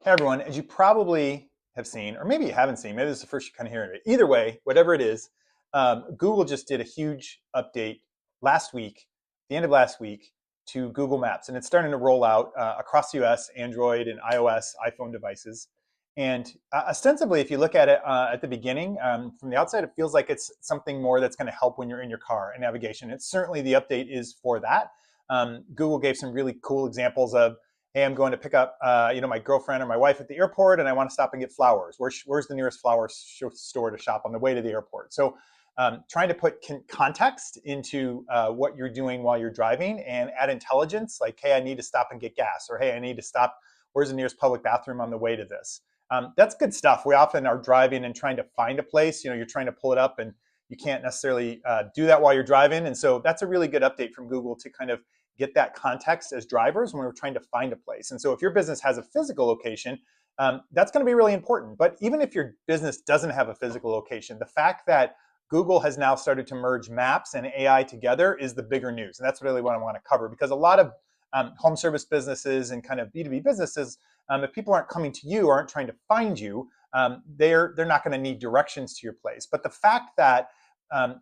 Hey everyone, as you probably have seen, or maybe you haven't seen, maybe this is the first you're kind of hearing of it. Either way, whatever it is, Google just did a huge update last week, the end of last week, to Google Maps, and it's starting to roll out across the US, Android and iOS, iPhone devices. And ostensibly, if you look at it at the beginning, from the outside, it feels like it's something more that's going to help when you're in your car and navigation. It's certainly the update is for that. Google gave some really cool examples of, hey, I'm going to pick up, my girlfriend or my wife at the airport, and I want to stop and get flowers. Where's the nearest flower store to shop on the way to the airport? So, trying to put context into what you're doing while you're driving and add intelligence, like, hey, I need to stop and get gas, or hey, I need to stop. Where's the nearest public bathroom on the way to this? That's good stuff. We often are driving and trying to find a place. You're trying to pull it up, and you can't necessarily do that while you're driving. And so that's a really good update from Google to kind of get that context as drivers when we're trying to find a place. And so if your business has a physical location, that's going to be really important. But even if your business doesn't have a physical location, the fact that Google has now started to merge Maps and AI together is the bigger news. And that's really what I want to cover, because a lot of home service businesses and kind of B2B businesses, if people aren't coming to you, aren't trying to find you, they're not going to need directions to your place. But the fact that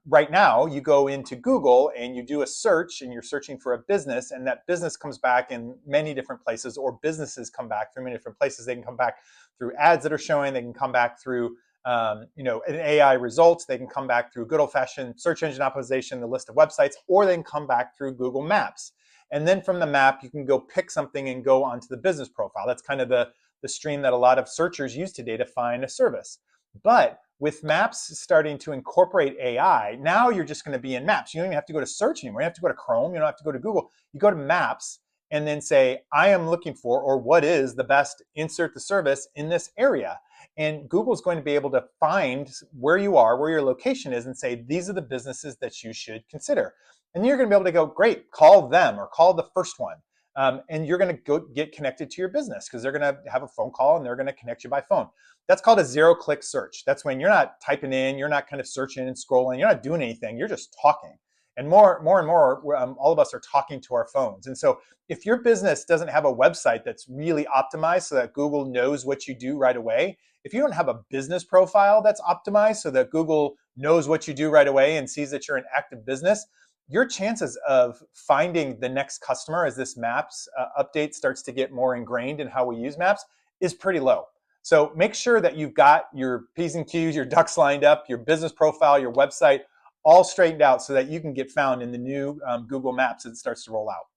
right now, you go into Google and you do a search and you're searching for a business, and that business comes back in many different places, or businesses come back through many different places. They can come back through ads that are showing, they can come back through an AI results, they can come back through good old-fashioned search engine optimization, the list of websites, or they can come back through Google Maps. And then from the map, you can go pick something and go onto the business profile. That's kind of the stream that a lot of searchers use today to find a service. But with Maps starting to incorporate AI, now you're just going to be in Maps. You don't even have to go to search anymore. You don't have to go to Chrome. You don't have to go to Google. You go to Maps and then say, I am looking for, or what is the best, insert the service in this area. And Google's going to be able to find where you are, where your location is, and say, these are the businesses that you should consider. And you're going to be able to go, great, call them or call the first one. And you're going to go get connected to your business, because they're going to have a phone call and they're going to connect you by phone. That's called a zero-click search. That's when you're not typing in, you're not kind of searching and scrolling, you're not doing anything, you're just talking. And more and more, all of us are talking to our phones. And so if your business doesn't have a website that's really optimized so that Google knows what you do right away, if you don't have a business profile that's optimized so that Google knows what you do right away and sees that you're an active business, your chances of finding the next customer as this Maps update starts to get more ingrained in how we use Maps is pretty low. So make sure that you've got your P's and Q's, your ducks lined up, your business profile, your website, all straightened out so that you can get found in the new Google Maps as it starts to roll out.